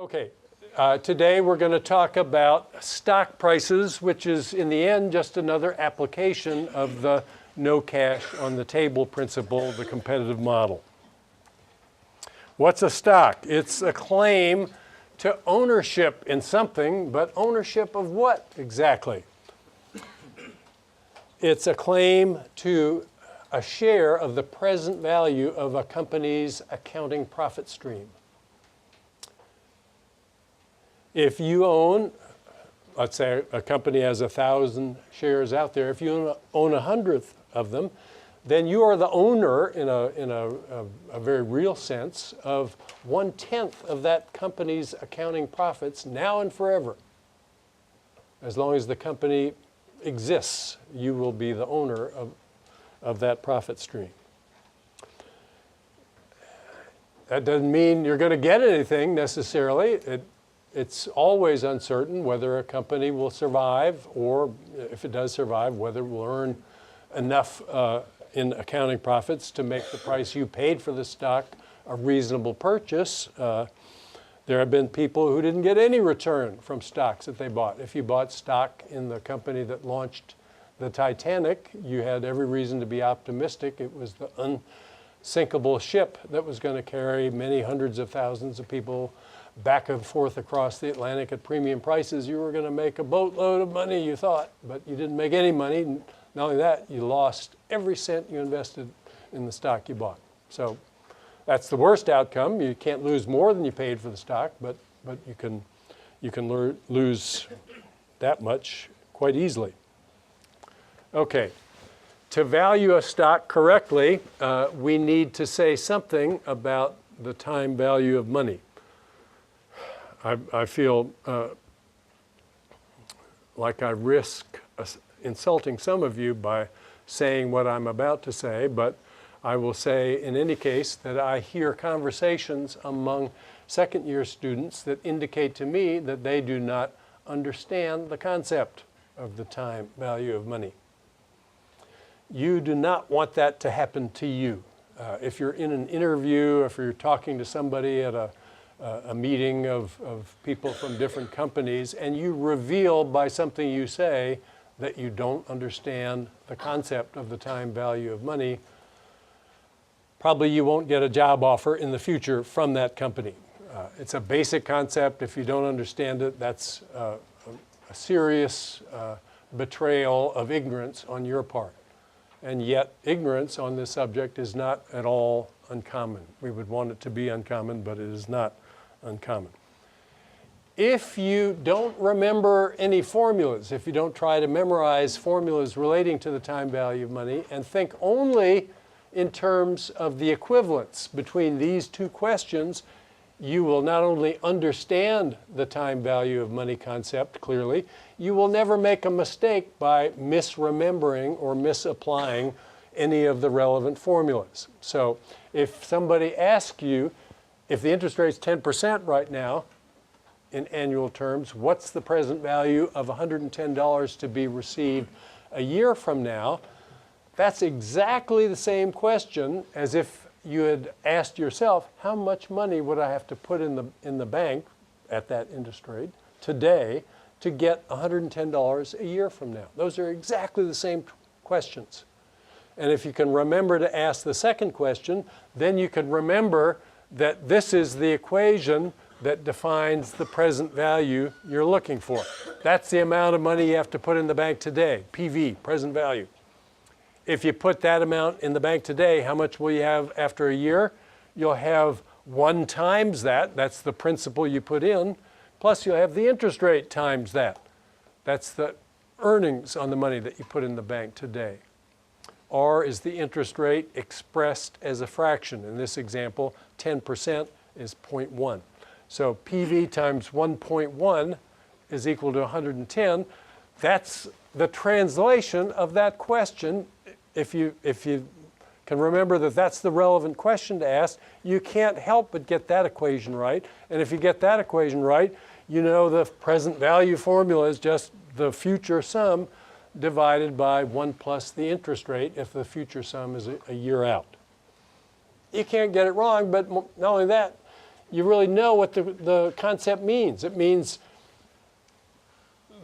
Okay, today we're going to talk about stock prices, which is in the end just another application of the no cash on the table principle, the competitive model. What's a stock? It's a claim to ownership in something, but ownership of what exactly? It's a claim to a share of the present value of a company's accounting profit stream. If you own, let's say a company has 1,000 shares out there, if you own 100th of them, then you are the owner in a very real sense of 1/10 of that company's accounting profits now and forever. As long as the company exists, you will be the owner of that profit stream. That doesn't mean you're going to get anything necessarily. It's always uncertain whether a company will survive, or if it does survive, whether it will earn enough in accounting profits to make the price you paid for the stock a reasonable purchase. There have been people who didn't get any return from stocks that they bought. If you bought stock in the company that launched the Titanic, you had every reason to be optimistic. It was the unsinkable ship that was going to carry many hundreds of thousands of people back and forth across the Atlantic at premium prices. You were going to make a boatload of money, you thought, but you didn't make any money. Not only that, you lost every cent you invested in the stock you bought. So that's the worst outcome. You can't lose more than you paid for the stock, but you can lose that much quite easily. Okay, to value a stock correctly, we need to say something about the time value of money. I feel like I risk insulting some of you by saying what I'm about to say, but I will say in any case that I hear conversations among second-year students that indicate to me that they do not understand the concept of the time value of money. You do not want that to happen to you. If you're in an interview, if you're talking to somebody at a meeting of people from different companies, and you reveal by something you say that you don't understand the concept of the time value of money, probably you won't get a job offer in the future from that company. It's a basic concept. If you don't understand it, that's a serious betrayal of ignorance on your part. And yet, ignorance on this subject is not at all uncommon. We would want it to be uncommon, but it is not uncommon. If you don't remember any formulas, if you don't try to memorize formulas relating to the time value of money and think only in terms of the equivalence between these two questions, you will not only understand the time value of money concept clearly, you will never make a mistake by misremembering or misapplying any of the relevant formulas. So if somebody asks you, if the interest rate's 10% right now, in annual terms, what's the present value of $110 to be received a year from now? That's exactly the same question as if you had asked yourself, how much money would I have to put in the bank at that interest rate today to get $110 a year from now? Those are exactly the same questions. And if you can remember to ask the second question, then you can remember that this is the equation that defines the present value you're looking for. That's the amount of money you have to put in the bank today, PV, present value. If you put that amount in the bank today, how much will you have after a year? You'll have 1 times that. That's the principal you put in. Plus you'll have the interest rate times that. That's the earnings on the money that you put in the bank today. R is the interest rate expressed as a fraction. In this example, 10% is 0.1. So PV times 1.1 is equal to 110. That's the translation of that question. If you can remember that that's the relevant question to ask, you can't help but get that equation right. And if you get that equation right, you know the present value formula is just the future sum divided by 1 plus the interest rate if the future sum is a year out. You can't get it wrong, but not only that, you really know what the concept means. It means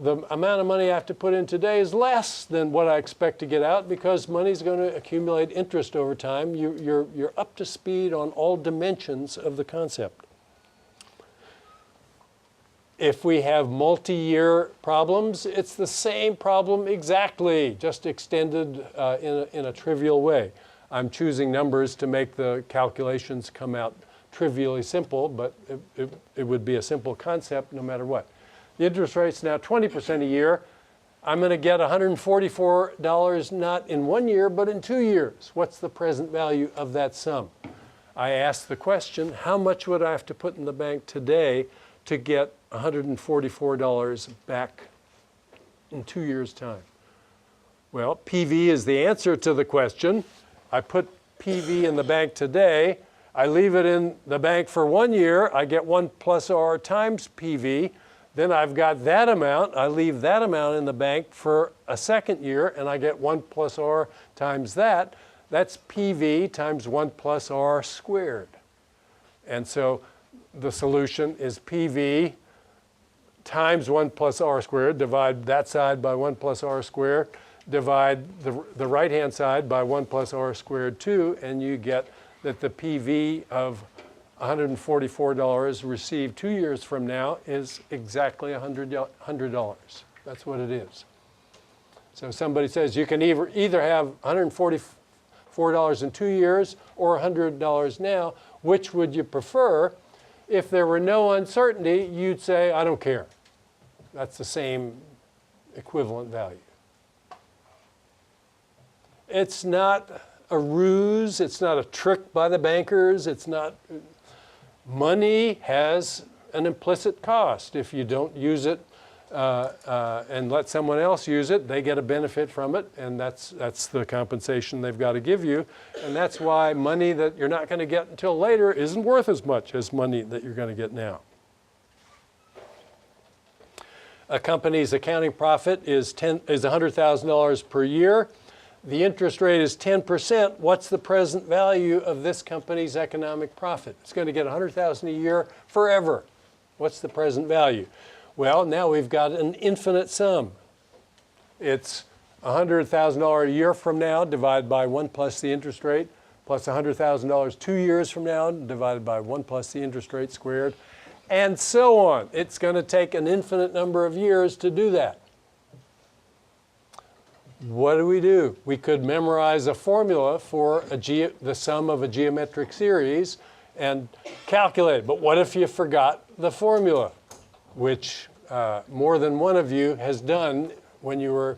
the amount of money I have to put in today is less than what I expect to get out because money is going to accumulate interest over time. You're up to speed on all dimensions of the concept. If we have multi-year problems, it's the same problem exactly, just extended in a trivial way. I'm choosing numbers to make the calculations come out trivially simple, but it would be a simple concept no matter what. The interest rate's now 20% a year. I'm going to get $144 not in 1 year, but in 2 years. What's the present value of that sum? I ask the question, how much would I have to put in the bank today to get $144 back in 2 years' time? Well, PV is the answer to the question. I put PV in the bank today. I leave it in the bank for 1 year. I get 1 plus R times PV. Then I've got that amount. I leave that amount in the bank for a second year, and I get 1 plus R times that. That's PV times 1 plus R squared. And so the solution is PV times 1 plus R squared, divide that side by 1 plus R squared, divide the right-hand side by 1 plus R squared too, and you get that the PV of $144 received 2 years from now is exactly $100. That's what it is. So somebody says you can either have $144 in 2 years or $100 now. Which would you prefer? If there were no uncertainty, you'd say, I don't care. That's the same equivalent value. It's not a ruse. It's not a trick by the bankers. It's not. Money has an implicit cost. If you don't use it and let someone else use it, they get a benefit from it, and that's the compensation they've got to give you. And that's why money that you're not going to get until later isn't worth as much as money that you're going to get now. A company's accounting profit is $100,000 per year. The interest rate is 10%. What's the present value of this company's economic profit? It's going to get $100,000 a year forever. What's the present value? Well, now we've got an infinite sum. It's $100,000 a year from now divided by 1 plus the interest rate, plus $100,000 2 years from now divided by 1 plus the interest rate squared, and so on. It's going to take an infinite number of years to do that. What do? We could memorize a formula for the sum of a geometric series and calculate it. But what if you forgot the formula, which more than one of you has done when you were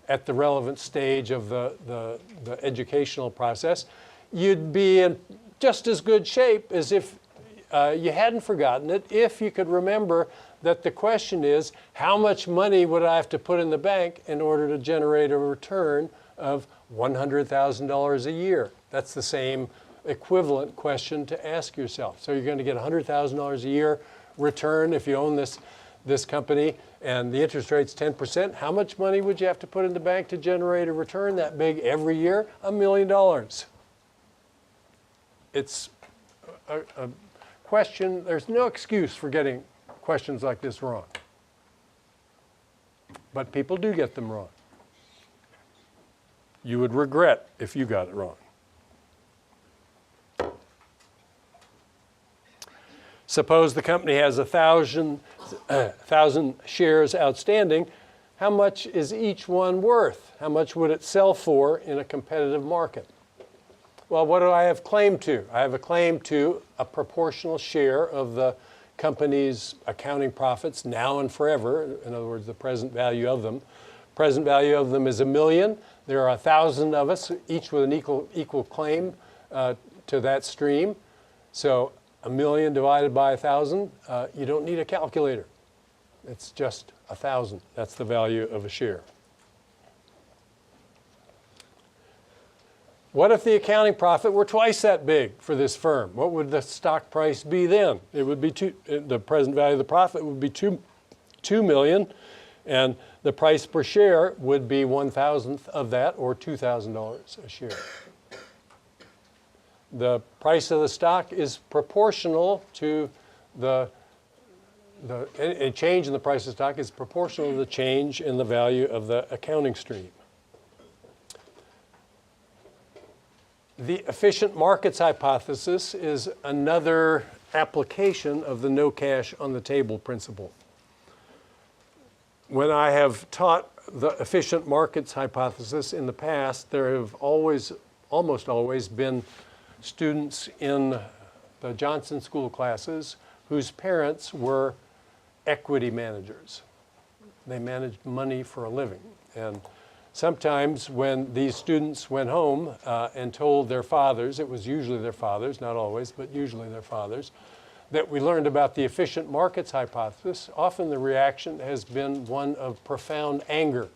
at the relevant stage of the educational process? You'd be in just as good shape as if you hadn't forgotten it, if you could remember that the question is, how much money would I have to put in the bank in order to generate a return of $100,000 a year? That's the same equivalent question to ask yourself. So you're going to get $100,000 a year return if you own this company, and the interest rate's 10%. How much money would you have to put in the bank to generate a return that big every year? $1 million. It's a question. There's no excuse for getting questions like this wrong. But people do get them wrong. You would regret if you got it wrong. Suppose the company has 1,000 shares outstanding. How much is each one worth? How much would it sell for in a competitive market? Well, what do I have claim to? I have a claim to a proportional share of the company's accounting profits now and forever. In other words, the present value of them. Present value of them is $1 million. There are 1,000 of us, each with an equal claim to that stream. So $1 million divided by 1,000, you don't need a calculator. It's just 1,000. That's the value of a share. What if the accounting profit were twice that big for this firm? What would the stock price be then? It would be the present value of the profit would be $2 million, and the price per share would be 1,000th of that, or $2,000 a share. The price of the stock is proportional to a change in the price of stock is proportional to the change in the value of the accounting stream. The efficient markets hypothesis is another application of the no cash on the table principle. When I have taught the efficient markets hypothesis in the past, there have almost always been students in the Johnson School classes whose parents were equity managers. They managed money for a living. And sometimes when these students went home and told their fathers, it was usually their fathers, not always, but usually their fathers, that we learned about the efficient markets hypothesis, often the reaction has been one of profound anger.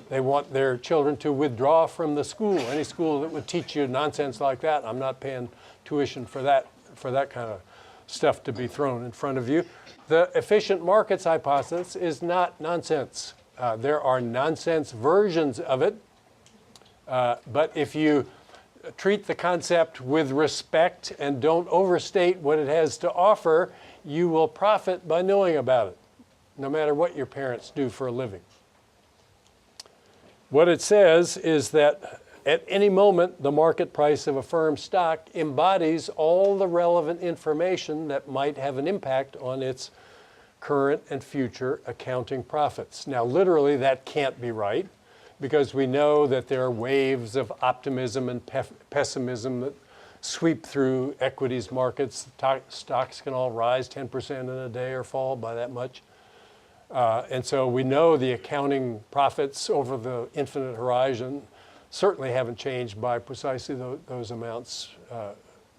They want their children to withdraw from the school. Any school that would teach you nonsense like that, I'm not paying tuition for that kind of stuff to be thrown in front of you. The efficient markets hypothesis is not nonsense. There are nonsense versions of it, but if you treat the concept with respect and don't overstate what it has to offer, you will profit by knowing about it, no matter what your parents do for a living. What it says is that at any moment, the market price of a firm's stock embodies all the relevant information that might have an impact on its current and future accounting profits. Now, literally, that can't be right, because we know that there are waves of optimism and pessimism that sweep through equities markets. Stocks can all rise 10% in a day or fall by that much. And so we know the accounting profits over the infinite horizon certainly haven't changed by precisely those amounts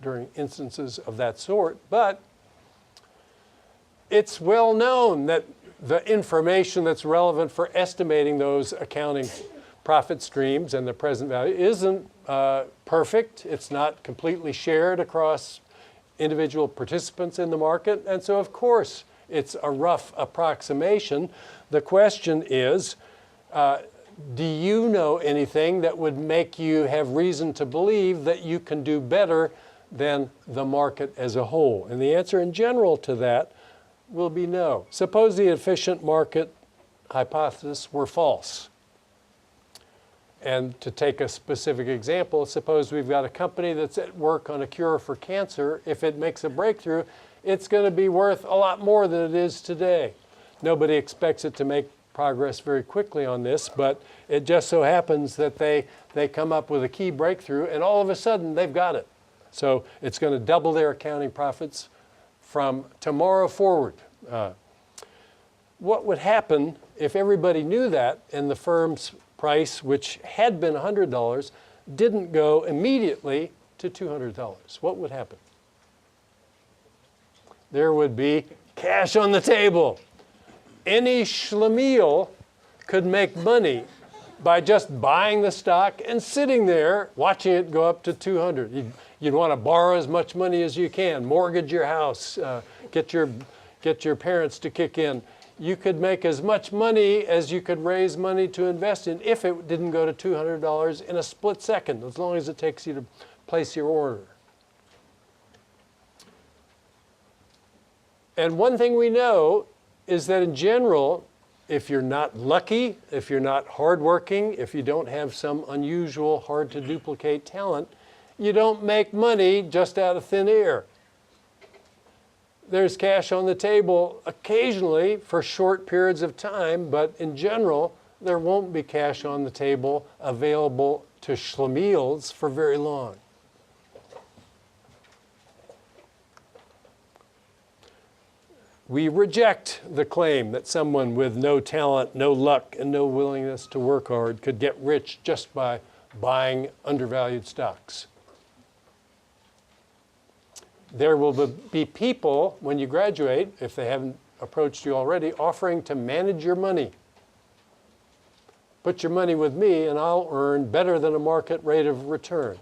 during instances of that sort. But it's well known that the information that's relevant for estimating those accounting profit streams and the present value isn't perfect. It's not completely shared across individual participants in the market. And so, of course, it's a rough approximation. The question is, do you know anything that would make you have reason to believe that you can do better than the market as a whole? And the answer in general to that will be no. Suppose the efficient market hypothesis were false. And to take a specific example, suppose we've got a company that's at work on a cure for cancer. If it makes a breakthrough, it's going to be worth a lot more than it is today. Nobody expects it to make progress very quickly on this, but it just so happens that they come up with a key breakthrough, and all of a sudden they've got it. So it's going to double their accounting profits from tomorrow forward. What would happen if everybody knew that and the firm's price, which had been $100, didn't go immediately to $200? What would happen? There would be cash on the table. Any schlemiel could make money by just buying the stock and sitting there watching it go up to 200. You'd want to borrow as much money as you can, mortgage your house, get your parents to kick in. You could make as much money as you could raise money to invest in if it didn't go to $200 in a split second, as long as it takes you to place your order. And one thing we know is that in general, if you're not lucky, if you're not hardworking, if you don't have some unusual, hard to duplicate talent, you don't make money just out of thin air. There's cash on the table occasionally for short periods of time, but in general, there won't be cash on the table available to schlemiels for very long. We reject the claim that someone with no talent, no luck, and no willingness to work hard could get rich just by buying undervalued stocks. There will be people, when you graduate, if they haven't approached you already, offering to manage your money. Put your money with me and I'll earn better than a market rate of return.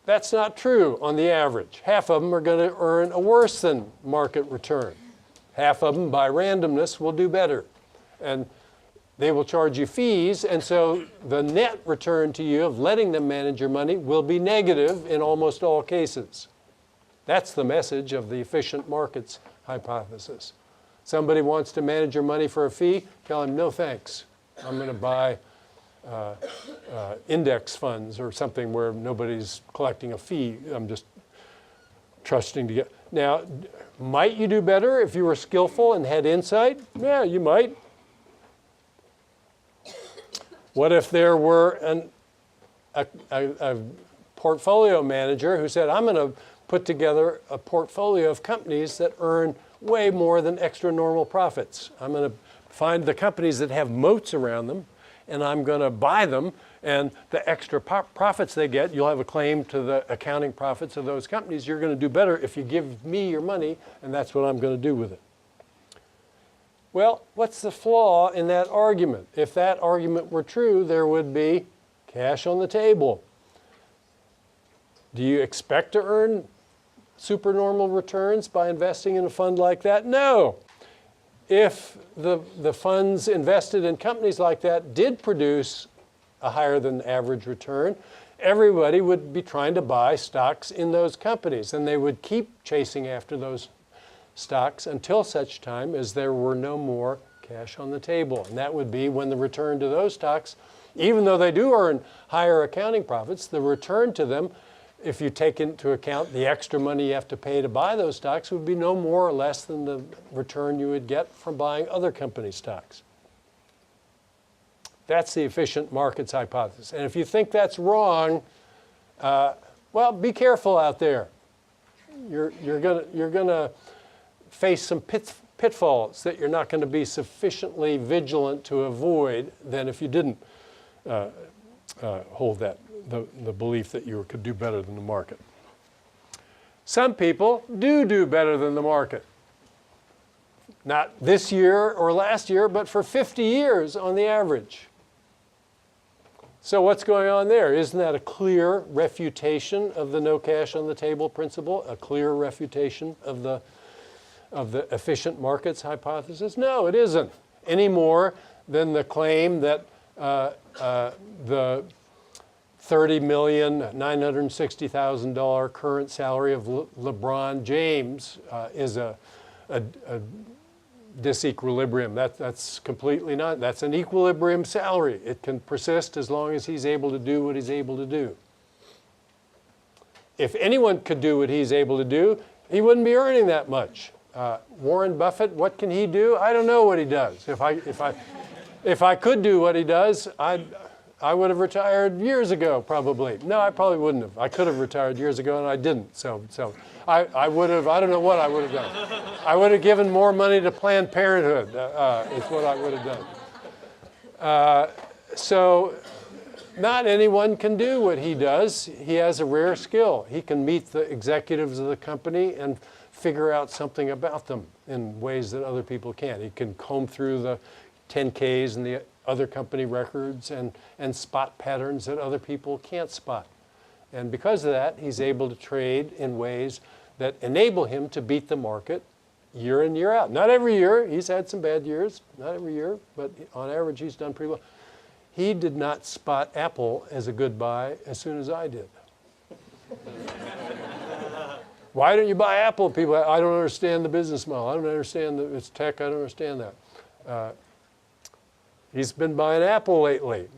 That's not true on the average. Half of them are going to earn a worse than market return. Half of them, by randomness, will do better. And they will charge you fees, and so the net return to you of letting them manage your money will be negative in almost all cases. That's the message of the efficient markets hypothesis. Somebody wants to manage your money for a fee, tell him, no thanks. I'm going to buy index funds or something where nobody's collecting a fee. I'm just trusting to get. Now, might you do better if you were skillful and had insight? Yeah, you might. What if there were a portfolio manager who said, I'm going to put together a portfolio of companies that earn way more than extra normal profits. I'm going to find the companies that have moats around them, and I'm going to buy them, and the extra profits they get, you'll have a claim to the accounting profits of those companies. You're going to do better if you give me your money, and that's what I'm going to do with it. Well, what's the flaw in that argument? If that argument were true, there would be cash on the table. Do you expect to earn supernormal returns by investing in a fund like that? No. If the funds invested in companies like that did produce a higher than average return, everybody would be trying to buy stocks in those companies, and they would keep chasing after those stocks until such time as there were no more cash on the table. And that would be when the return to those stocks, even though they do earn higher accounting profits, the return to them, if you take into account the extra money you have to pay to buy those stocks, would be no more or less than the return you would get from buying other company stocks. That's the efficient markets hypothesis. And if you think that's wrong, well, be careful out there. You're gonna face some pitfalls that you're not going to be sufficiently vigilant to avoid than if you didn't hold the belief that you could do better than the market. Some people do better than the market. Not this year or last year, but for 50 years on the average. So what's going on there? Isn't that a clear refutation of the no cash on the table principle? A clear refutation of the efficient markets hypothesis? No, it isn't, any more than the claim that the $30,960,000 current salary of LeBron James is a disequilibrium. That's completely not. That's an equilibrium salary. It can persist as long as he's able to do what he's able to do. If anyone could do what he's able to do, he wouldn't be earning that much. Warren Buffett, what can he do? I don't know what he does. If I could do what he does, I would have retired years ago, probably. No, I probably wouldn't have. I could have retired years ago, and I didn't. So I would have. I don't know what I would have done. I would have given more money to Planned Parenthood. Is what I would have done. So not anyone can do what he does. He has a rare skill. He can meet the executives of the company and figure out something about them in ways that other people can't. He can comb through the 10Ks and the other company records and spot patterns that other people can't spot. And because of that, he's able to trade in ways that enable him to beat the market year in, year out. Not every year. He's had some bad years. Not every year. But on average, he's done pretty well. He did not spot Apple as a good buy as soon as I did. Why don't you buy Apple? People, I don't understand the business model. I don't understand it's tech. I don't understand that. He's been buying Apple lately,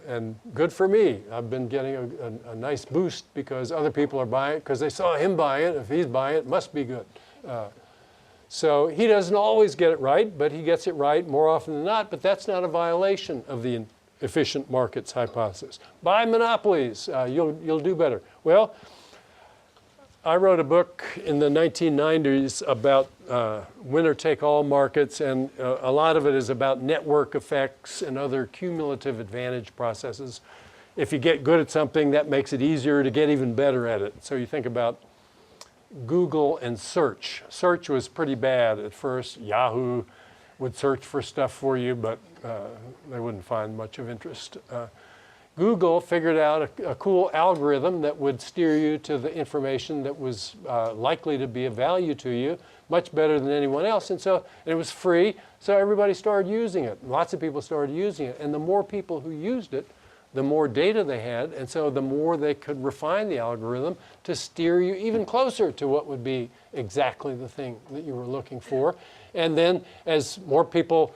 and good for me. I've been getting a nice boost because other people are buying it because they saw him buying it. If he's buying it, it must be good. So he doesn't always get it right, but he gets it right more often than not. But that's not a violation of the efficient markets hypothesis. Buy monopolies. You'll do better. Well, I wrote a book in the 1990s about winner-take-all markets, and a lot of it is about network effects and other cumulative advantage processes. If you get good at something, that makes it easier to get even better at it. So you think about Google and search. Search was pretty bad at first. Yahoo would search for stuff for you, but they wouldn't find much of interest. Google figured out a cool algorithm that would steer you to the information that was likely to be of value to you. much better than anyone else. And it was free, so everybody started using it. Lots of people started using it. And the more people who used it, the more data they had, and so the more they could refine the algorithm to steer you even closer to what would be exactly the thing that you were looking for. And then as more people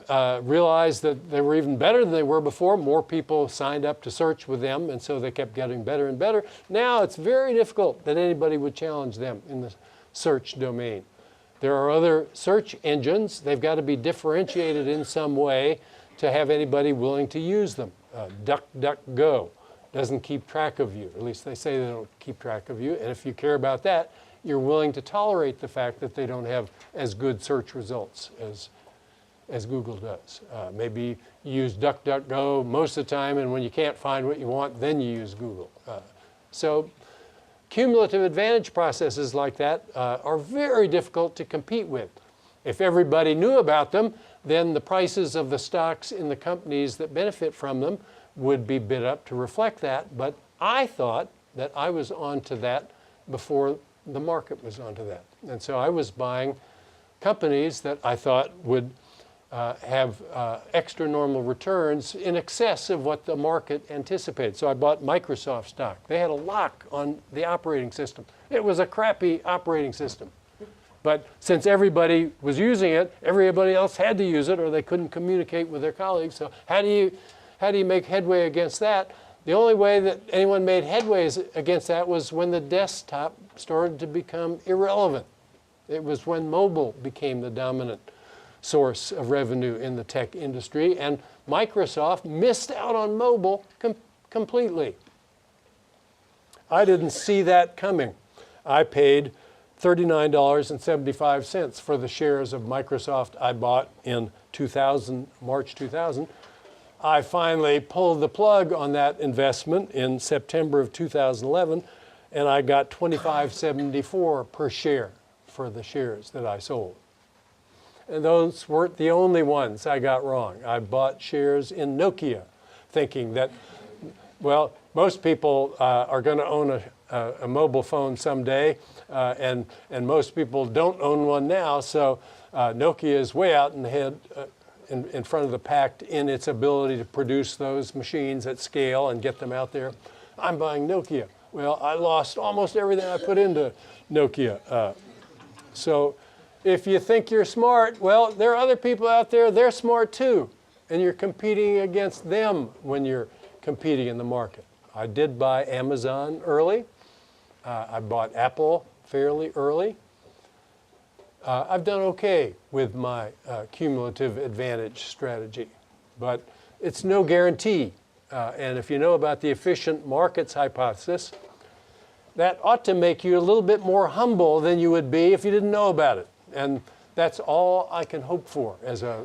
realized that they were even better than they were before, more people signed up to search with them, and so they kept getting better and better. Now it's very difficult that anybody would challenge them in the search domain. There are other search engines. They've got to be differentiated in some way to have anybody willing to use them. DuckDuckGo doesn't keep track of you. At least they say they don't keep track of you. And if you care about that, you're willing to tolerate the fact that they don't have as good search results as Google does. Maybe you use DuckDuckGo most of the time, and when you can't find what you want, then you use Google. So cumulative advantage processes like that are very difficult to compete with. If everybody knew about them, then the prices of the stocks in the companies that benefit from them would be bid up to reflect that. But I thought that I was onto that before the market was onto that. And so I was buying companies that I thought would have extra normal returns in excess of what the market anticipated. So I bought Microsoft stock. They had a lock on the operating system. It was a crappy operating system. But since everybody was using it, everybody else had to use it or they couldn't communicate with their colleagues. So how do you make headway against that? The only way that anyone made headway against that was when the desktop started to become irrelevant. It was when mobile became the dominant source of revenue in the tech industry, and Microsoft missed out on mobile completely. I didn't see that coming. I paid $39.75 for the shares of Microsoft I bought in 2000, March 2000. I finally pulled the plug on that investment in September of 2011, and I got $25.74 per share for the shares that I sold. And those weren't the only ones I got wrong. I bought shares in Nokia, thinking that, well, most people are going to own a mobile phone someday, and most people don't own one now, so Nokia is way out in the head, in front of the pack in its ability to produce those machines at scale and get them out there. I'm buying Nokia. Well, I lost almost everything I put into Nokia. So if you think you're smart, well, there are other people out there, they're smart too, and you're competing against them when you're competing in the market. I did buy Amazon early. I bought Apple fairly early. I've done okay with my cumulative advantage strategy, but it's no guarantee. And if you know about the efficient markets hypothesis, that ought to make you a little bit more humble than you would be if you didn't know about it. And that's all I can hope for as a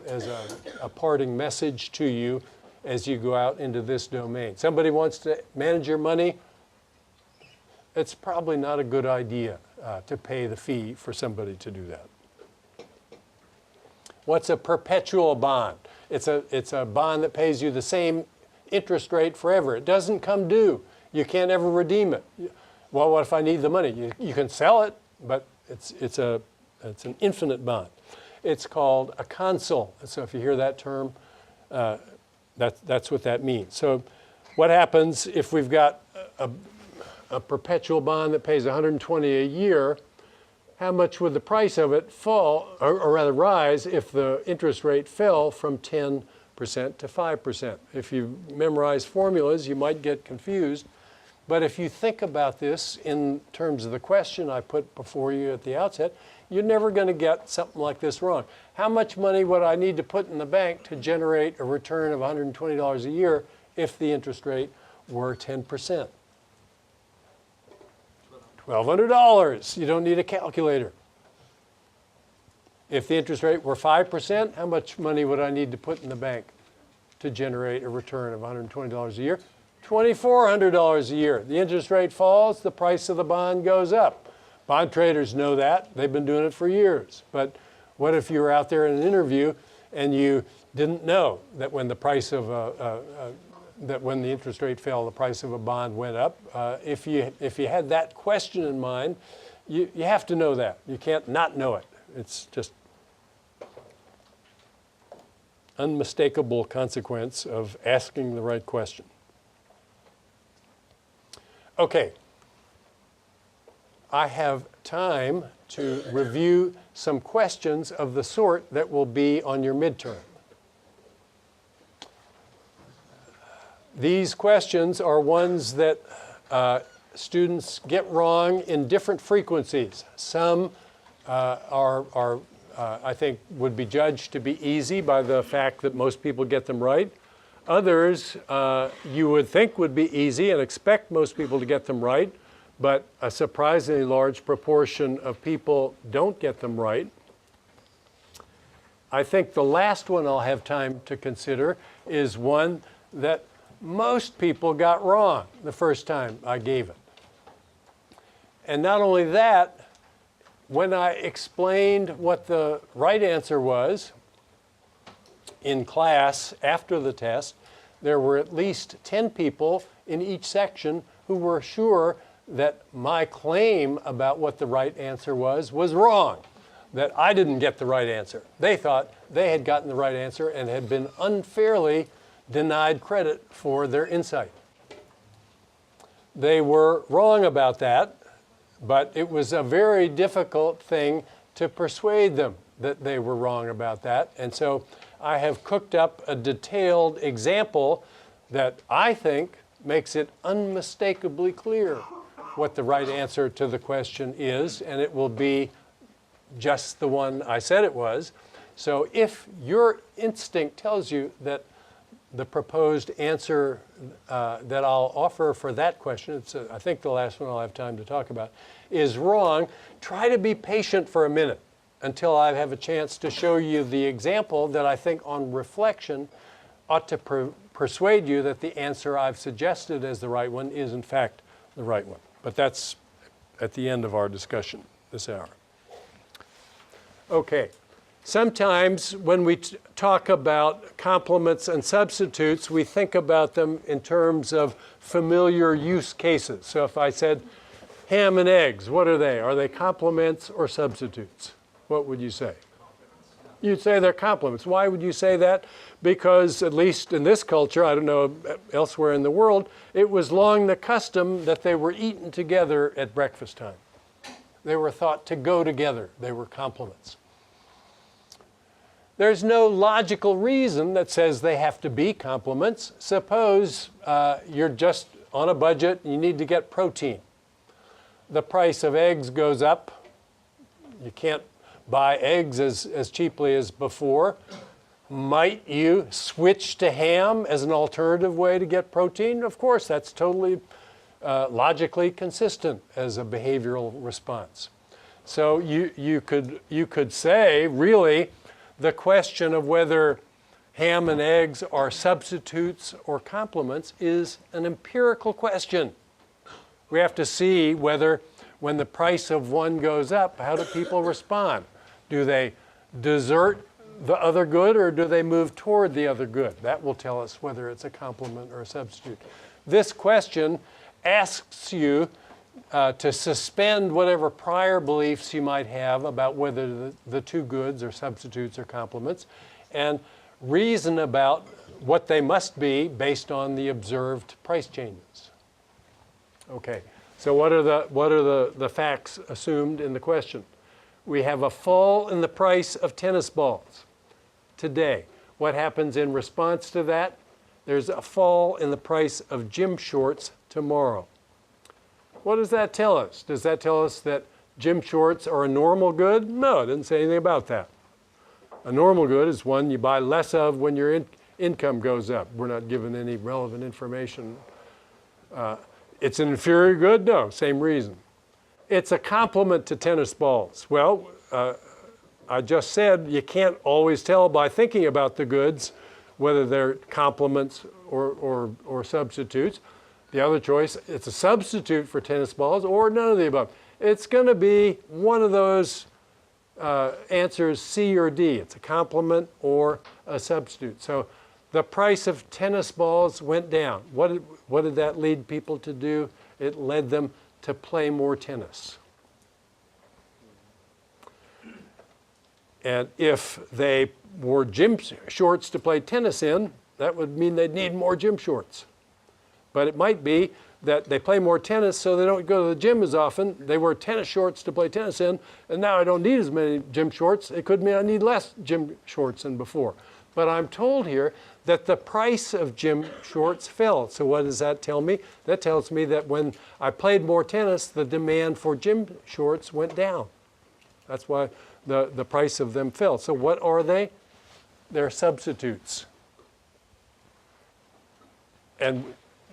parting message to you as you go out into this domain. Somebody wants to manage your money, it's probably not a good idea to pay the fee for somebody to do that. What's a perpetual bond? It's a bond that pays you the same interest rate forever. It doesn't come due. You can't ever redeem it. Well, what if I need the money? You can sell it, but it's an infinite bond. It's called a consul. So if you hear that term, that's what that means. So what happens if we've got a perpetual bond that pays $120 a year? How much would the price of it fall, or rather rise, if the interest rate fell from 10% to 5%? If you memorize formulas, you might get confused. But if you think about this in terms of the question I put before you at the outset, you're never going to get something like this wrong. How much money would I need to put in the bank to generate a return of $120 a year if the interest rate were 10%? $1,200. You don't need a calculator. If the interest rate were 5%, how much money would I need to put in the bank to generate a return of $120 a year? $2,400 a year. The interest rate falls, the price of the bond goes up. Bond traders know that. They've been doing it for years. But what if you were out there in an interview and you didn't know that when the price of when the interest rate fell, the price of a bond went up? If you had that question in mind, you have to know that. You can't not know it. It's just unmistakable consequence of asking the right question. Okay. I have time to review some questions of the sort that will be on your midterm. These questions are ones that students get wrong in different frequencies. Some I think, would be judged to be easy by the fact that most people get them right. Others you would think would be easy and expect most people to get them right, but a surprisingly large proportion of people don't get them right. I think the last one I'll have time to consider is one that most people got wrong the first time I gave it. And not only that, when I explained what the right answer was in class after the test, there were at least 10 people in each section who were sure that my claim about what the right answer was wrong, that I didn't get the right answer. They thought they had gotten the right answer and had been unfairly denied credit for their insight. They were wrong about that, but it was a very difficult thing to persuade them that they were wrong about that. And so I have cooked up a detailed example that I think makes it unmistakably clear what the right answer to the question is, and it will be just the one I said it was. So if your instinct tells you that the proposed answer that I'll offer for that question, it's I think the last one I'll have time to talk about, is wrong, try to be patient for a minute until I have a chance to show you the example that I think on reflection ought to persuade you that the answer I've suggested as the right one is in fact the right one. But that's at the end of our discussion this hour. Okay. Sometimes when we talk about complements and substitutes, we think about them in terms of familiar use cases. So if I said ham and eggs, what are they? Are they complements or substitutes? What would you say? You'd say they're complements. Why would you say that? Because at least in this culture, I don't know elsewhere in the world, it was long the custom that they were eaten together at breakfast time. They were thought to go together. They were complements. There's no logical reason that says they have to be complements. Suppose you're just on a budget and you need to get protein. The price of eggs goes up. You can't buy eggs as cheaply as before. Might you switch to ham as an alternative way to get protein? Of course, that's totally logically consistent as a behavioral response. So you could say, really, the question of whether ham and eggs are substitutes or complements is an empirical question. We have to see whether, when the price of one goes up, how do people respond? Do they desert the other good or do they move toward the other good? That will tell us whether it's a complement or a substitute. This question asks you to suspend whatever prior beliefs you might have about whether the two goods are substitutes or complements, and reason about what they must be based on the observed price changes. Okay, so what are the facts assumed in the question? We have a fall in the price of tennis balls today. What happens in response to that? There's a fall in the price of gym shorts tomorrow. What does that tell us? Does that tell us that gym shorts are a normal good? No, it doesn't say anything about that. A normal good is one you buy less of when your income goes up. We're not given any relevant information. It's an inferior good? No, same reason. It's a complement to tennis balls. Well, I just said you can't always tell by thinking about the goods whether they're complements or substitutes. The other choice, it's a substitute for tennis balls or none of the above. It's going to be one of those answers, C or D. It's a complement or a substitute. So the price of tennis balls went down. What did that lead people to do? It led them to play more tennis. And if they wore gym shorts to play tennis in, that would mean they'd need more gym shorts. But it might be that they play more tennis so they don't go to the gym as often. They wear tennis shorts to play tennis in, and now I don't need as many gym shorts. It could mean I need less gym shorts than before. But I'm told here that the price of gym shorts fell. So what does that tell me? That tells me that when I played more tennis, the demand for gym shorts went down. That's why the price of them fell. So what are they? They're substitutes. And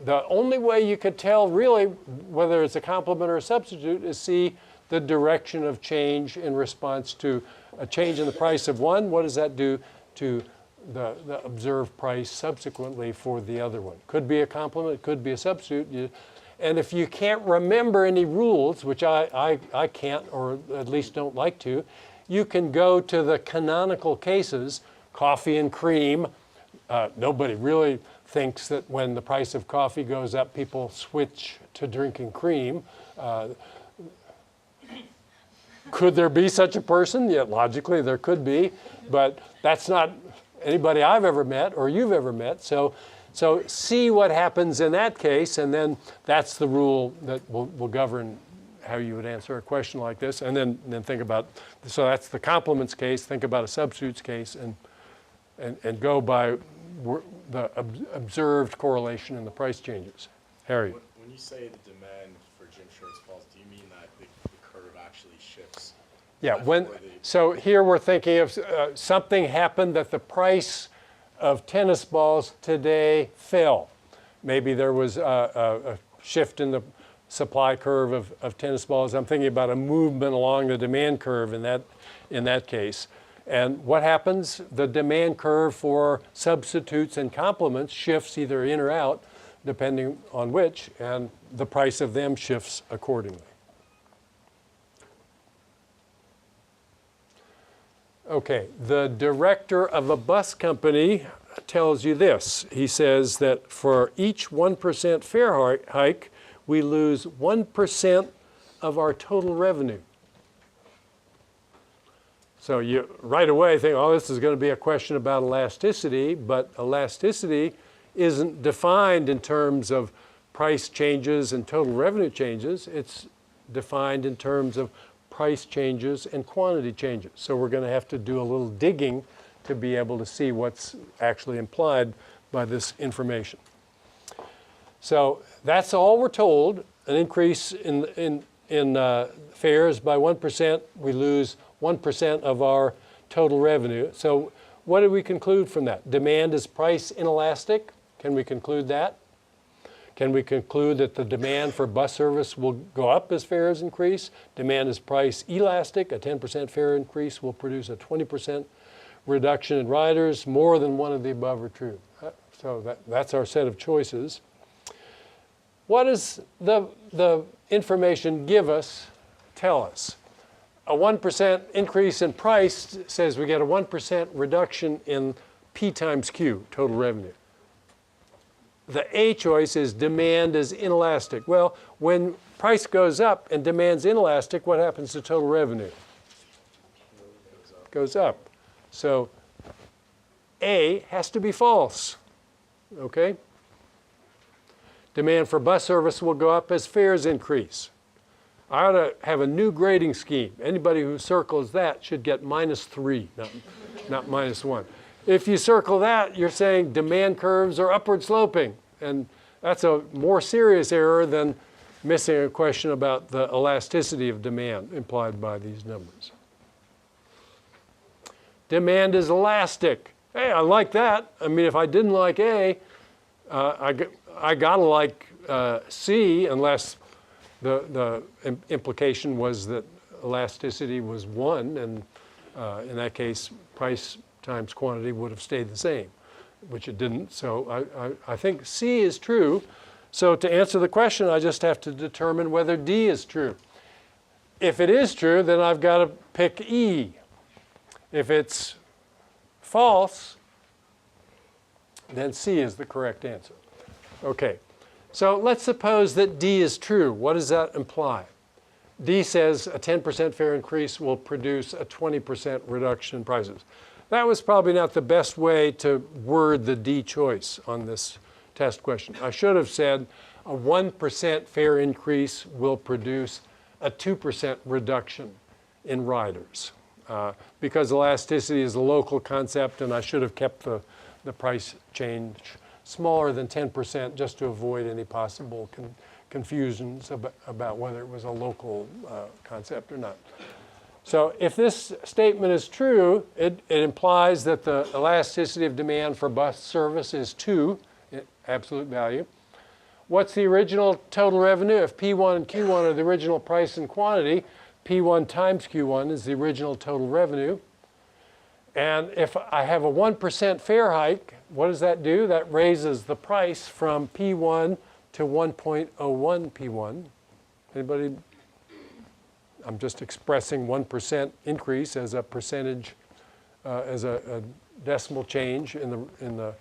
the only way you could tell really whether it's a complement or a substitute is see the direction of change in response to a change in the price of one. What does that do to the observed price subsequently for the other one? Could be a complement, could be a substitute. And if you can't remember any rules, which I can't, or at least don't like to, you can go to the canonical cases, coffee and cream. Nobody really thinks that when the price of coffee goes up, people switch to drinking cream. Could there be such a person? Yeah, logically there could be, but that's not anybody I've ever met or you've ever met. So see what happens in that case, and then that's the rule that will govern how you would answer a question like this. And then think about, so that's the complements case, think about a substitutes case, and go by the observed correlation in the price changes. Harry. When you say the demand for gym shorts falls, do you mean that the curve actually shifts? Yeah, so here we're thinking of something happened that the price of tennis balls today fell. Maybe there was a shift in the supply curve of tennis balls. I'm thinking about a movement along the demand curve in that case. And what happens? The demand curve for substitutes and complements shifts either in or out, depending on which, and the price of them shifts accordingly. Okay, the director of a bus company tells you this. He says that for each 1% fare hike, we lose 1% of our total revenue. So you right away think, oh, this is going to be a question about elasticity, but elasticity isn't defined in terms of price changes and total revenue changes. It's defined in terms of price changes and quantity changes. So we're going to have to do a little digging to be able to see what's actually implied by this information. So that's all we're told. An increase in fares by 1%, we lose 1% of our total revenue. So what do we conclude from that? Demand is price inelastic. Can we conclude that? Can we conclude that the demand for bus service will go up as fares increase? Demand is price elastic. A 10% fare increase will produce a 20% reduction in riders. More than one of the above are true. So that's our set of choices. What does the information tell us? A 1% increase in price says we get a 1% reduction in P times Q, total revenue. The A choice is demand is inelastic. Well, when price goes up and demand's inelastic, what happens to total revenue? Goes up. So A has to be false, okay? Demand for bus service will go up as fares increase. I ought to have a new grading scheme. Anybody who circles that should get -3, not -1. If you circle that, you're saying demand curves are upward sloping. And that's a more serious error than missing a question about the elasticity of demand implied by these numbers. Demand is elastic. Hey, I like that. I mean, if I didn't like A, I gotta like C, unless the implication was that elasticity was 1, and in that case, price times quantity would have stayed the same, which it didn't. So I think C is true. So to answer the question, I just have to determine whether D is true. If it is true, then I've got to pick E. If it's false, then C is the correct answer. Okay, so let's suppose that D is true. What does that imply? D says a 10% fare increase will produce a 20% reduction in prices. That was probably not the best way to word the D choice on this test question. I should have said a 1% fare increase will produce a 2% reduction in riders. Because elasticity is a local concept, and I should have kept the price change smaller than 10% just to avoid any possible confusions about whether it was a local concept or not. So if this statement is true, it implies that the elasticity of demand for bus service is 2, absolute value. What's the original total revenue? If P1 and Q1 are the original price and quantity, P1 times Q1 is the original total revenue. And if I have a 1% fare hike, what does that do? That raises the price from P1 to 1.01 P1. Anybody? I'm just expressing 1% increase as a percentage, as a decimal change in the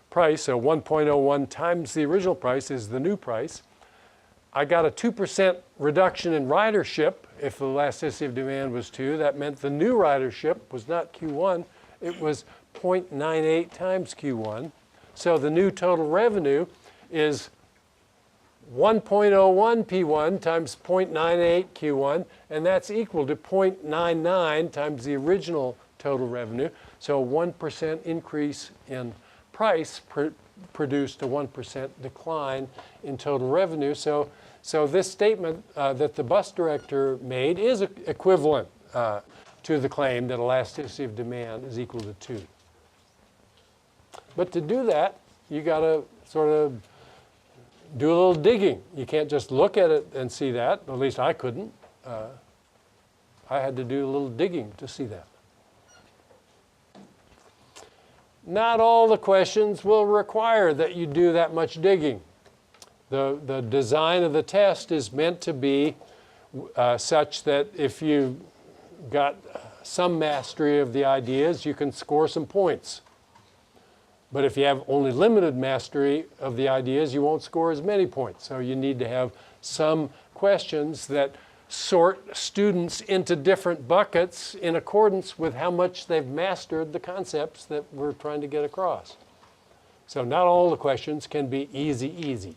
price. So 1.01 times the original price is the new price. I got a 2% reduction in ridership. If the elasticity of demand was 2, that meant the new ridership was not Q1, it was 0.98 times Q1. So the new total revenue is 1.01 P1 times 0.98 Q1, and that's equal to 0.99 times the original total revenue. So a 1% increase in price produced a 1% decline in total revenue. So this statement that the bus director made is equivalent to the claim that elasticity of demand is equal to 2. But to do that, you got to sort of do a little digging. You can't just look at it and see that. At least I couldn't. I had to do a little digging to see that. Not all the questions will require that you do that much digging. The design of the test is meant to be such that if you got some mastery of the ideas, you can score some points. But if you have only limited mastery of the ideas, you won't score as many points. So you need to have some questions that sort students into different buckets in accordance with how much they've mastered the concepts that we're trying to get across. So not all the questions can be easy.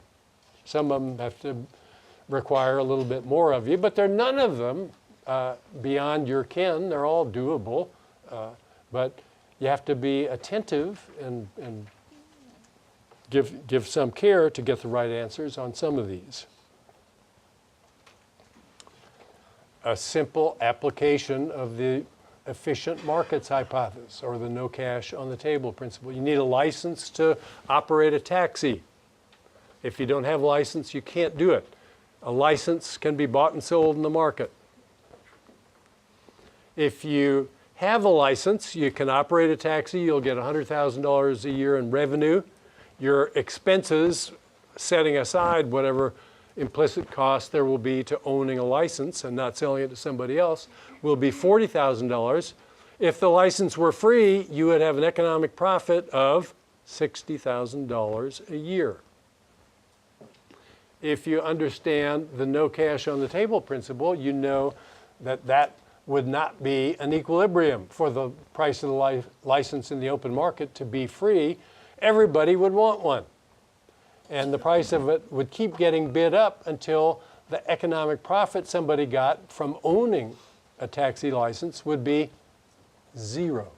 Some of them have to require a little bit more of you, but none of them beyond your ken. They're all doable, but you have to be attentive and give some care to get the right answers on some of these. A simple application of the efficient markets hypothesis or the no cash on the table principle. You need a license to operate a taxi. If you don't have a license, you can't do it. A license can be bought and sold in the market. If you have a license, you can operate a taxi, you'll get $100,000 a year in revenue. Your expenses, setting aside whatever implicit cost there will be to owning a license and not selling it to somebody else, will be $40,000. If the license were free, you would have an economic profit of $60,000 a year. If you understand the no cash on the table principle, you know that that would not be an equilibrium. For the price of the license in the open market to be free, everybody would want one. And the price of it would keep getting bid up until the economic profit somebody got from owning a taxi license would be 0.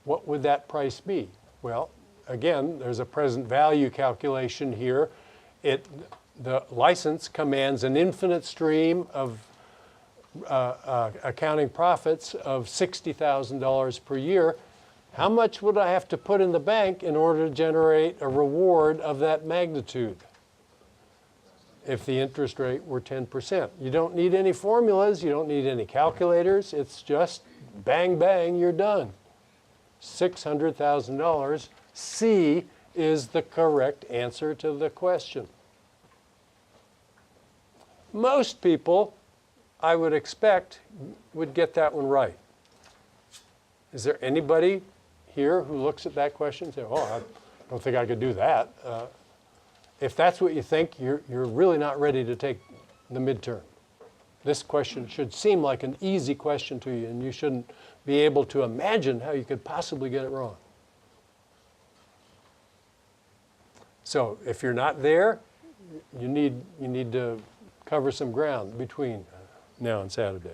What would that price be? Well, again, there's a present value calculation here. The license commands an infinite stream of accounting profits of $60,000 per year. How much would I have to put in the bank in order to generate a reward of that magnitude if the interest rate were 10%? You don't need any formulas. You don't need any calculators. It's just bang, bang, you're done. $600,000. C is the correct answer to the question. Most people, I would expect, would get that one right. Is there anybody here who looks at that question and says, oh, I don't think I could do that? if that's what you think, you're really not ready to take the midterm. This question should seem like an easy question to you, and you shouldn't be able to imagine how you could possibly get it wrong. So if you're not there, you need to cover some ground between now and Saturday.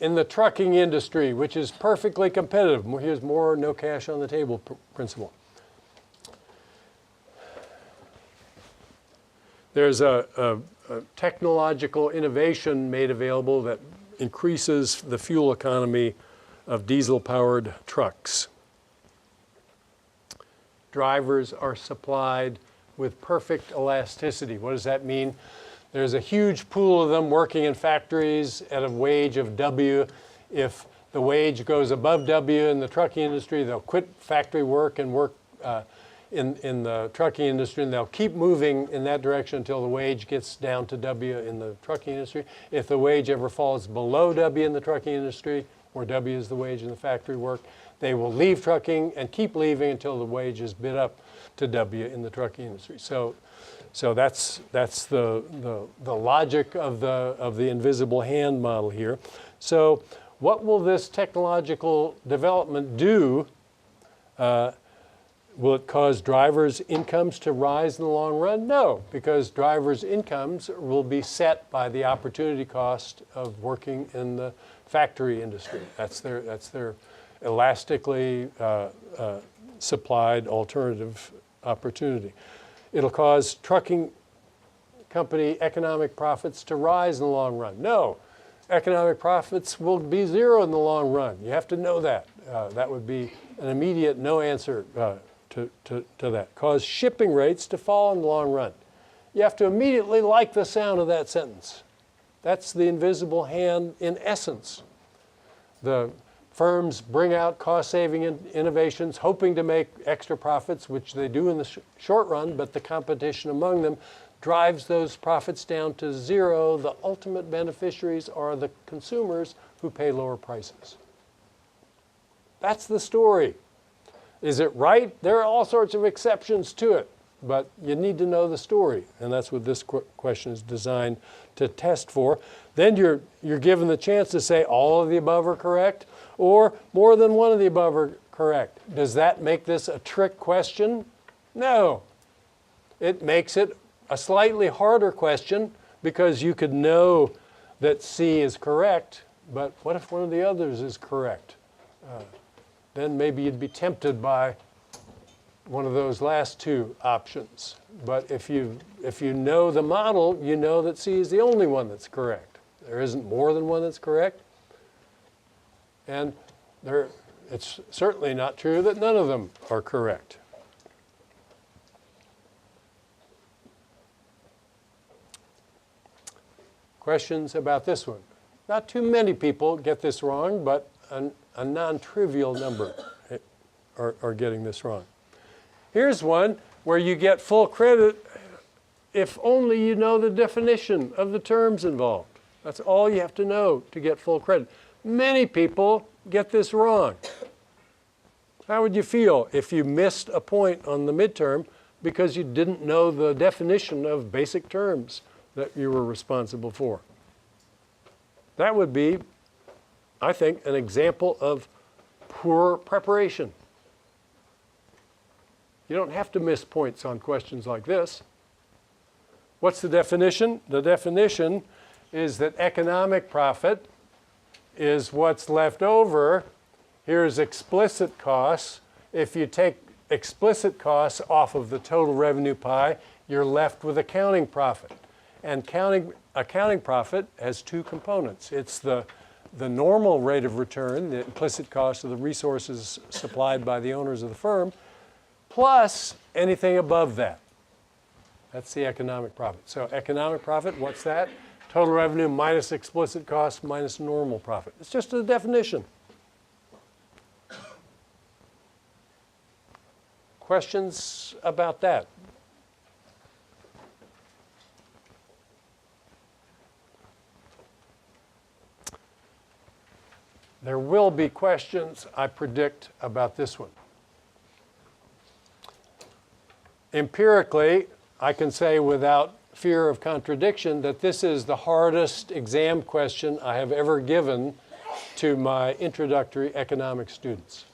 In the trucking industry, which is perfectly competitive, here's more no cash on the table principle. There's a technological innovation made available that increases the fuel economy of diesel-powered trucks. Drivers are supplied with perfect elasticity. What does that mean? There's a huge pool of them working in factories at a wage of W. If the wage goes above W in the trucking industry, they'll quit factory work and work in the trucking industry, and they'll keep moving in that direction until the wage gets down to W in the trucking industry. If the wage ever falls below W in the trucking industry, where W is the wage in the factory work, they will leave trucking and keep leaving until the wage is bid up to W in the trucking industry. So that's the logic of the invisible hand model here. So what will this technological development do? Will it cause drivers' incomes to rise in the long run? No, because drivers' incomes will be set by the opportunity cost of working in the factory industry. That's their elastically supplied alternative opportunity. It'll cause trucking company economic profits to rise in the long run. No, economic profits will be zero in the long run. You have to know that. That would be an immediate no answer to that. Cause shipping rates to fall in the long run. You have to immediately like the sound of that sentence. That's the invisible hand in essence. The firms bring out cost-saving innovations, hoping to make extra profits, which they do in the short run, but the competition among them drives those profits down to zero. The ultimate beneficiaries are the consumers who pay lower prices. That's the story. Is it right? There are all sorts of exceptions to it, but you need to know the story, and that's what this question is designed to test for. Then you're given the chance to say all of the above are correct, or more than one of the above are correct. Does that make this a trick question? No. It makes it a slightly harder question because you could know that C is correct, but what if one of the others is correct? Then maybe you'd be tempted by one of those last two options. But if you know the model, you know that C is the only one that's correct. There isn't more than one that's correct. And it's certainly not true that none of them are correct. Questions about this one? Not too many people get this wrong, but a non-trivial number are getting this wrong. Here's one where you get full credit if only you know the definition of the terms involved. That's all you have to know to get full credit. Many people get this wrong. How would you feel if you missed a point on the midterm because you didn't know the definition of basic terms that you were responsible for? That would be, I think, an example of poor preparation. You don't have to miss points on questions like this. What's the definition? The definition is that economic profit is what's left over. Here's explicit costs. If you take explicit costs off of the total revenue pie, you're left with accounting profit. And accounting profit has two components. It's the normal rate of return, the implicit cost of the resources supplied by the owners of the firm, plus anything above that. That's the economic profit. So economic profit, what's that? Total revenue minus explicit cost minus normal profit. It's just a definition. Questions about that? There will be questions, I predict, about this one. empirically, I can say without fear of contradiction that this is the hardest exam question I have ever given to my introductory economics students.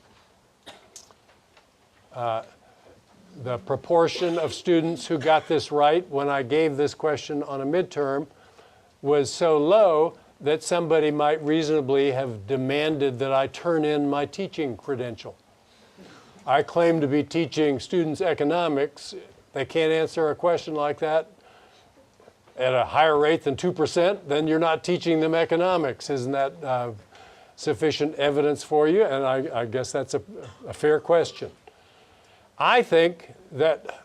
The proportion of students who got this right when I gave this question on a midterm was so low that somebody might reasonably have demanded that I turn in my teaching credential. I claim to be teaching students economics. They can't answer a question like that at a higher rate than 2%, then you're not teaching them economics. Isn't that sufficient evidence for you? And I guess that's a fair question. I think that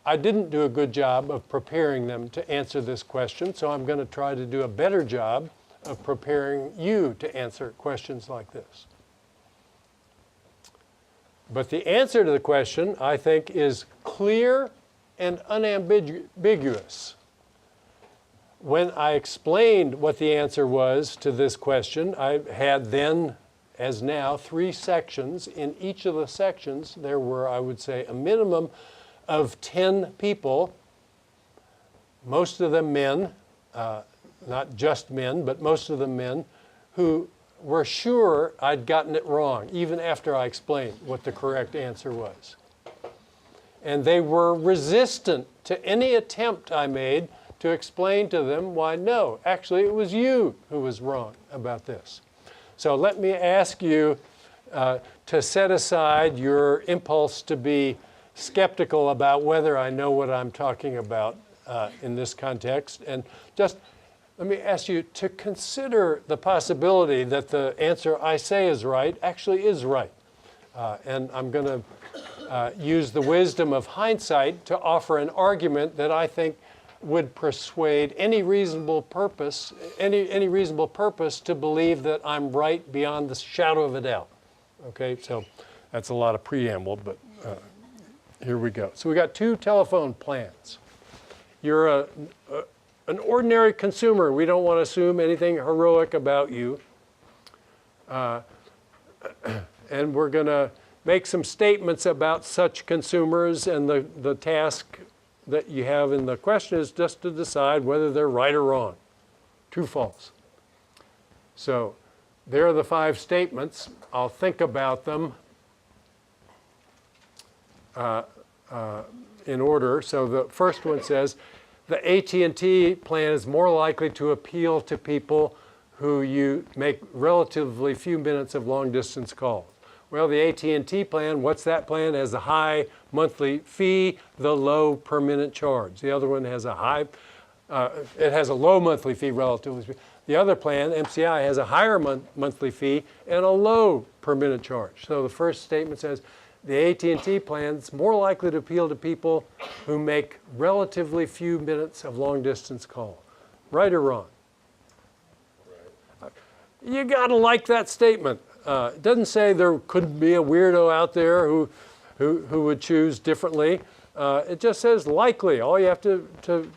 I didn't do a good job of preparing them to answer this question, so I'm going to try to do a better job of preparing you to answer questions like this. But the answer to the question, I think, is clear and unambiguous. When I explained what the answer was to this question, I had then, as now, 3 sections. In each of the sections, there were, I would say, a minimum of 10 people, most of them men, not just men, but most of them men, who were sure I'd gotten it wrong, even after I explained what the correct answer was. And they were resistant to any attempt I made to explain to them why, no, actually it was you who was wrong about this. So let me ask you to set aside your impulse to be skeptical about whether I know what I'm talking about in this context, and just let me ask you to consider the possibility that the answer I say is right actually is right. And I'm going to use the wisdom of hindsight to offer an argument that I think would persuade any reasonable purpose to believe that I'm right beyond the shadow of a doubt. Okay, so that's a lot of preamble, but here we go. So we got 2 telephone plans. You're an ordinary consumer. We don't want to assume anything heroic about you. And we're going to make some statements about such consumers, and the task that you have in the question is just to decide whether they're right or wrong, true, false. So there are the 5 statements. I'll think about them in order. So the first one says, the AT&T plan is more likely to appeal to people who you make relatively few minutes of long-distance calls. Well, the AT&T plan, what's that plan? It has a high monthly fee, the low per minute charge. The other one has a it has a low monthly fee relatively. The other plan, MCI, has a higher monthly fee and a low per minute charge. So the first statement says, the AT&T plan is more likely to appeal to people who make relatively few minutes of long-distance call. Right or wrong? Right. You got to like that statement. It doesn't say there couldn't be a weirdo out there who would choose differently. It just says likely. All you have to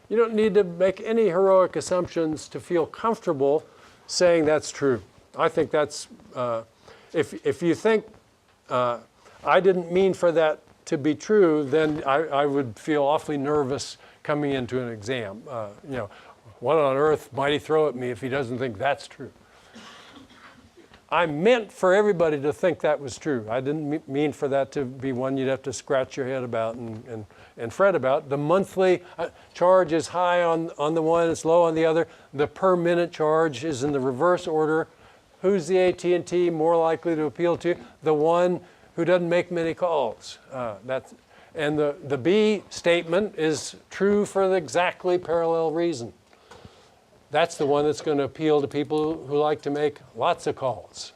you don't need to make any heroic assumptions to feel comfortable saying that's true. I think that's, if you think I didn't mean for that to be true, then I would feel awfully nervous coming into an exam. You know, what on earth might he throw at me if he doesn't think that's true? I meant for everybody to think that was true. I didn't mean for that to be one you'd have to scratch your head about and fret about. The monthly charge is high on the one, it's low on the other. The per minute charge is in the reverse order. Who's the AT&T more likely to appeal to? The one who doesn't make many calls. And the B statement is true for the exactly parallel reason. That's the one that's going to appeal to people who like to make lots of calls.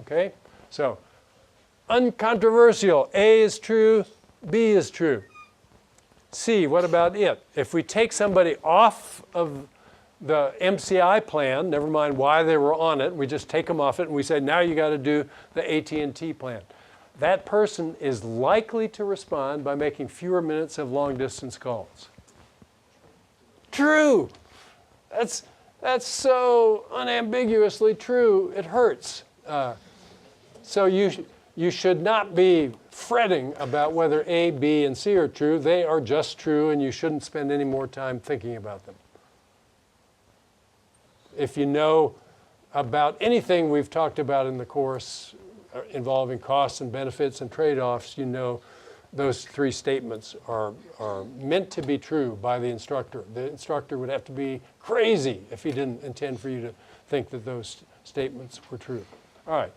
Okay? So, uncontroversial. A is true, B is true. C, what about it? If we take somebody off of the MCI plan, never mind why they were on it, we just take them off it and we say, now you got to do the AT&T plan. That person is likely to respond by making fewer minutes of long-distance calls. True. That's so unambiguously true, it hurts. So you should not be fretting about whether A, B, and C are true. They are just true, and you shouldn't spend any more time thinking about them. If you know about anything we've talked about in the course involving costs and benefits and trade-offs, you know those three statements are meant to be true by the instructor. The instructor would have to be crazy if he didn't intend for you to think that those statements were true. All right.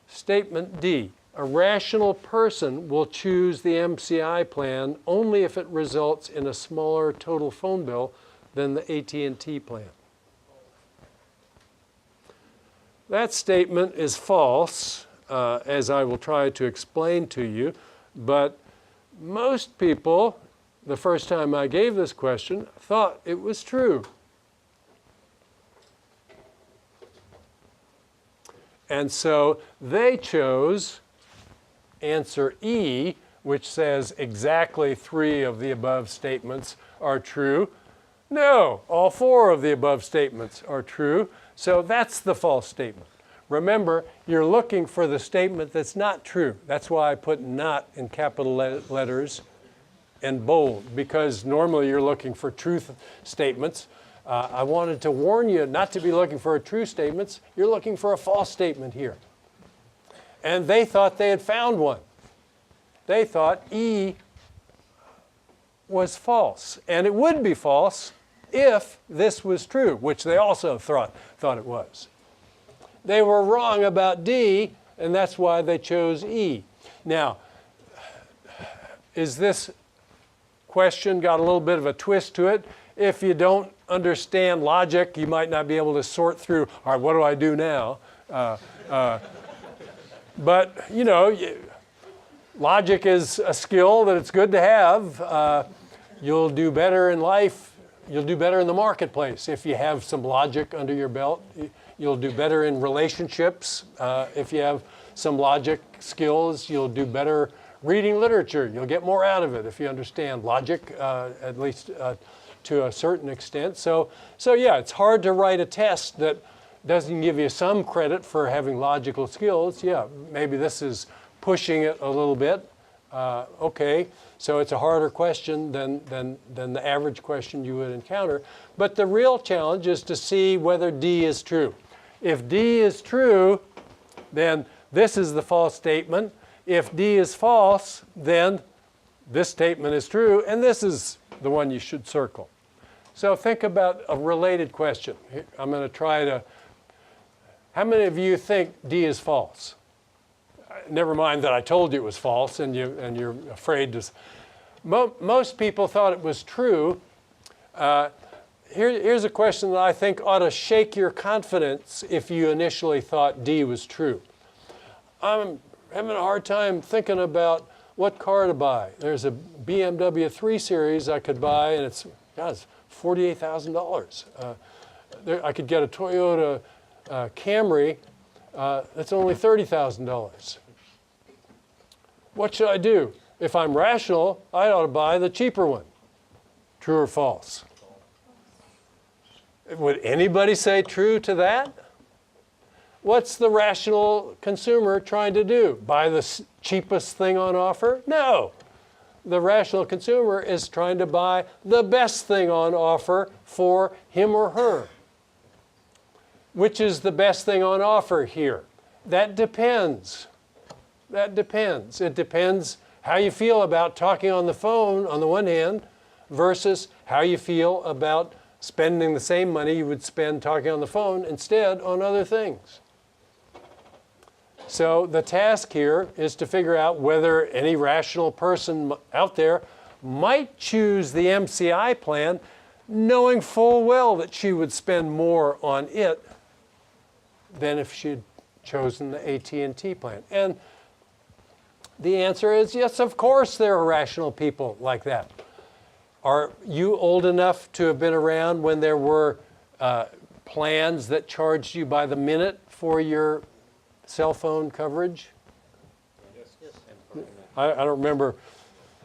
Statement D, a rational person will choose the MCI plan only if it results in a smaller total phone bill than the AT&T plan. That statement is false, as I will try to explain to you, but most people, the first time I gave this question, thought it was true. And so they chose answer E, which says exactly 3 of the above statements are true. No, all 4 of the above statements are true. So that's the false statement. Remember, you're looking for the statement that's not true. That's why I put not in capital letters and bold, because normally you're looking for truth statements. I wanted to warn you not to be looking for true statements. You're looking for a false statement here. And they thought they had found one. They thought E was false. And it would be false if this was true, which they also thought it was. They were wrong about D, and that's why they chose E. Now, is this question got a little bit of a twist to it? If you don't understand logic, you might not be able to sort through, all right, what do I do now? But, you know, logic is a skill that it's good to have. You'll do better in life. You'll do better in the marketplace if you have some logic under your belt. You'll do better in relationships if you have some logic skills. You'll do better reading literature. You'll get more out of it if you understand logic, at least to a certain extent. So yeah, it's hard to write a test that doesn't give you some credit for having logical skills. Yeah, maybe this is pushing it a little bit. Okay, so it's a harder question than the average question you would encounter. But the real challenge is to see whether D is true. If D is true, then this is the false statement. If D is false, then this statement is true, and this is the one you should circle. So think about a related question. I'm going to try to, how many of you think D is false? Never mind that I told you it was false and you're afraid to. Most people thought it was true. Here's a question that I think ought to shake your confidence if you initially thought D was true. I'm having a hard time thinking about what car to buy. There's a BMW 3 Series I could buy, and it's $48,000. I could get a Toyota Camry that's only $30,000. What should I do? If I'm rational, I ought to buy the cheaper one. True or false? Would anybody say true to that? What's the rational consumer trying to do? Buy the cheapest thing on offer? No. The rational consumer is trying to buy the best thing on offer for him or her. Which is the best thing on offer here? That depends. That depends. It depends how you feel about talking on the phone on the one hand versus how you feel about spending the same money you would spend talking on the phone instead on other things. So the task here is to figure out whether any rational person out there might choose the MCI plan knowing full well that she would spend more on it than if she'd chosen the AT&T plan. And the answer is yes, of course there are rational people like that. Are you old enough to have been around when there were plans that charged you by the minute for your cell phone coverage? Yes. I don't remember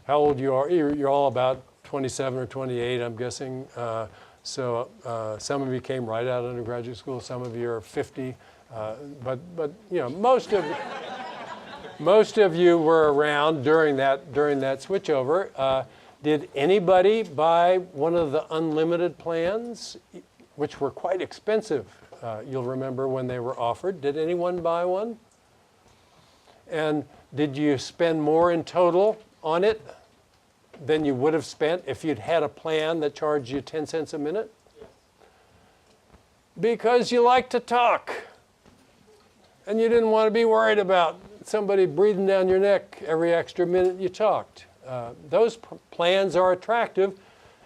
how old you are. You're all about 27 or 28, I'm guessing. So some of you came right out of undergraduate school. Some of you are 50. But most of you were around during that switchover. Did anybody buy one of the unlimited plans, which were quite expensive? You'll remember when they were offered. Did anyone buy one? And did you spend more in total on it than you would have spent if you'd had a plan that charged you 10 cents a minute? Yes. Because you like to talk. And you didn't want to be worried about somebody breathing down your neck every extra minute you talked. Those plans are attractive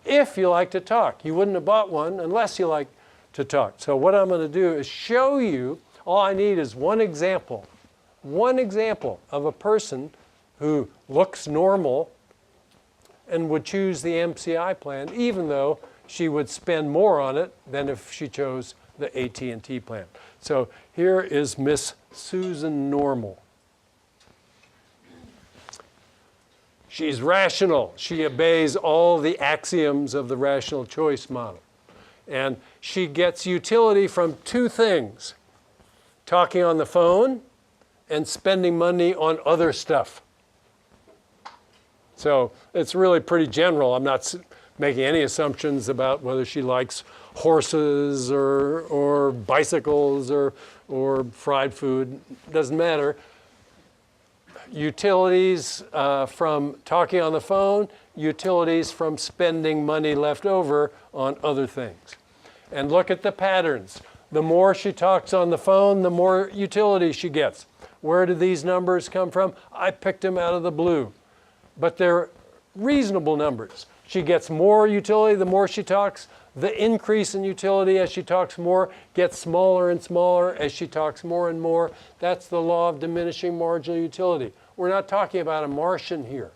if you like to talk. You wouldn't have bought one unless you like to talk. So what I'm going to do is show you, all I need is one example of a person who looks normal and would choose the MCI plan, even though she would spend more on it than if she chose the AT&T plan. So here is Miss Susan Normal. She's rational. She obeys all the axioms of the rational choice model. And she gets utility from two things: talking on the phone and spending money on other stuff. So it's really pretty general. I'm not making any assumptions about whether she likes horses or bicycles or fried food. Doesn't matter. Utilities from talking on the phone, utilities from spending money left over on other things. And look at the patterns. The more she talks on the phone, the more utility she gets. Where do these numbers come from? I picked them out of the blue. But they're reasonable numbers. She gets more utility the more she talks. The increase in utility as she talks more gets smaller and smaller as she talks more and more. That's the law of diminishing marginal utility. We're not talking about a Martian here.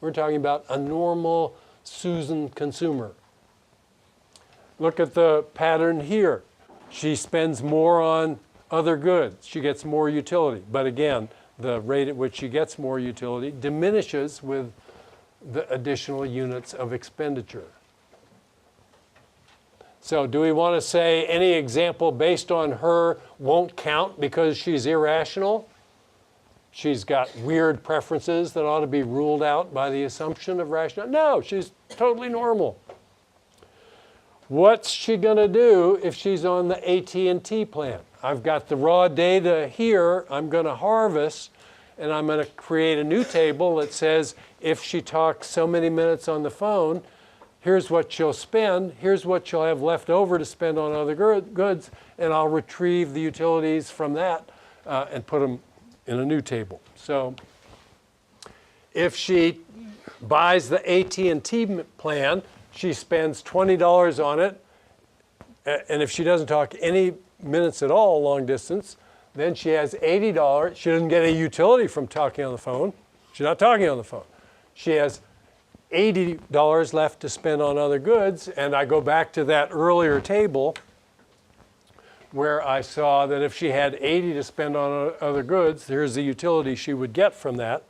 We're talking about a normal Susan consumer. Look at the pattern here. She spends more on other goods. She gets more utility. But again, the rate at which she gets more utility diminishes with the additional units of expenditure. So do we want to say any example based on her won't count because she's irrational? She's got weird preferences that ought to be ruled out by the assumption of rational. No, she's totally normal. What's she going to do if she's on the AT&T plan? I've got the raw data here. I'm going to harvest, and I'm going to create a new table that says if she talks so many minutes on the phone, here's what she'll spend, here's what she'll have left over to spend on other goods, and I'll retrieve the utilities from that and put them in a new table. So if she buys the AT&T plan, she spends $20 on it, and if she doesn't talk any minutes at all long distance, then she has $80. She doesn't get any utility from talking on the phone. She's not talking on the phone. She has $80 left to spend on other goods, and I go back to that earlier table where I saw that if she had $80 to spend on other goods, here's the utility she would get from that.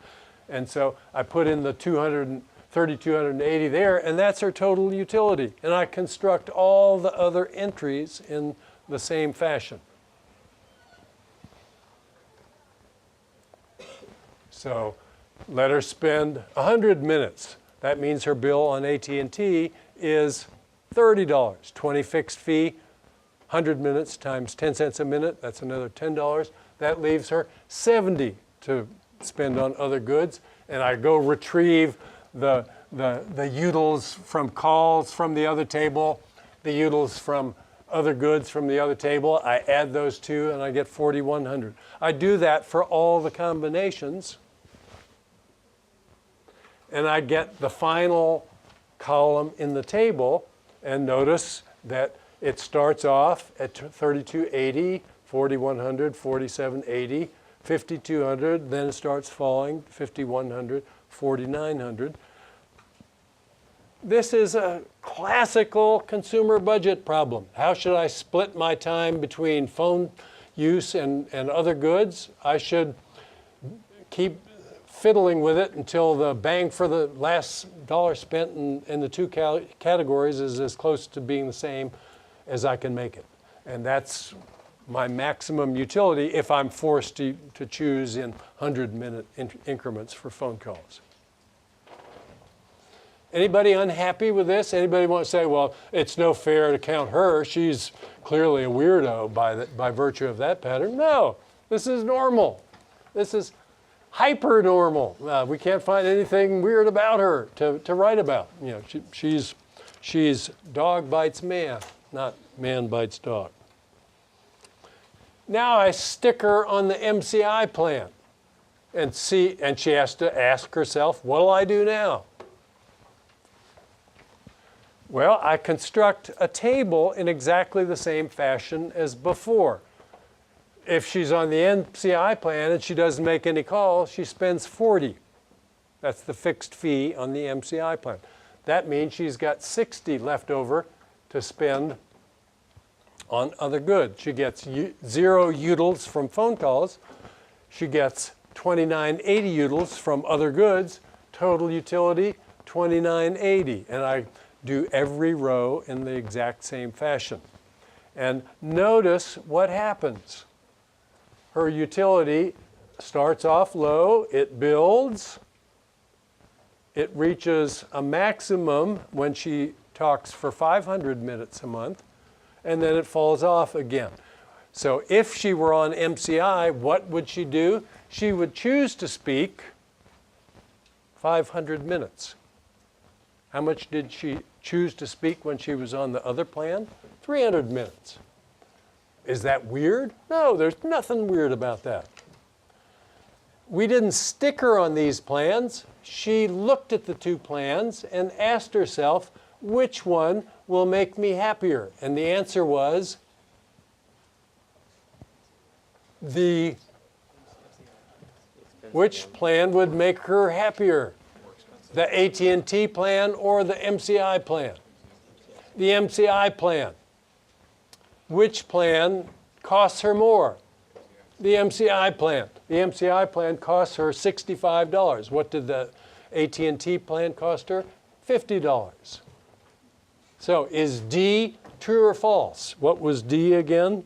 And so I put in the $3,280 there, and that's her total utility. And I construct all the other entries in the same fashion. So let her spend 100 minutes. That means her bill on AT&T is $30, 20 fixed fee, 100 minutes times 10 cents a minute, that's another $10. That leaves her 70 to spend on other goods. And I go retrieve the utils from calls from the other table, the utils from other goods from the other table. I add those two and I get 4,100. I do that for all the combinations. And I get the final column in the table, and notice that it starts off at 3,280, 4,100, 4,780, 5,200, then it starts falling, 5,100, 4,900. This is a classical consumer budget problem. How should I split my time between phone use and other goods? I should keep fiddling with it until the bang for the last dollar spent in the two categories is as close to being the same as I can make it. And that's my maximum utility if I'm forced to choose in 100-minute increments for phone calls. Anybody unhappy with this? Anybody want to say, well, it's no fair to count her. She's clearly a weirdo by virtue of that pattern. No, this is normal. This is hyper normal. We can't find anything weird about her to write about. You know, she's dog bites man, not man bites dog. Now I stick her on the MCI plan and she has to ask herself, what'll I do now? Well, I construct a table in exactly the same fashion as before. If she's on the MCI plan and she doesn't make any calls, she spends $40. That's the fixed fee on the MCI plan. That means she's got $60 left over to spend on other goods. She gets 0 utils from phone calls. She gets 29.80 utils from other goods. Total utility, 29.80. And I do every row in the exact same fashion. And notice what happens. Her utility starts off low, it builds, it reaches a maximum when she talks for 500 minutes a month, and then it falls off again. So if she were on MCI, what would she do? She would choose to speak 500 minutes. How much did she choose to speak when she was on the other plan? 300 minutes. Is that weird? No, there's nothing weird about that. We didn't stick her on these plans. She looked at the two plans and asked herself, which one will make me happier? And the answer was which plan would make her happier? The AT&T plan or the MCI plan? The MCI plan. Which plan costs her more? The MCI plan. The MCI plan costs her $65. What did the AT&T plan cost her? $50. So is D true or false? What was D again?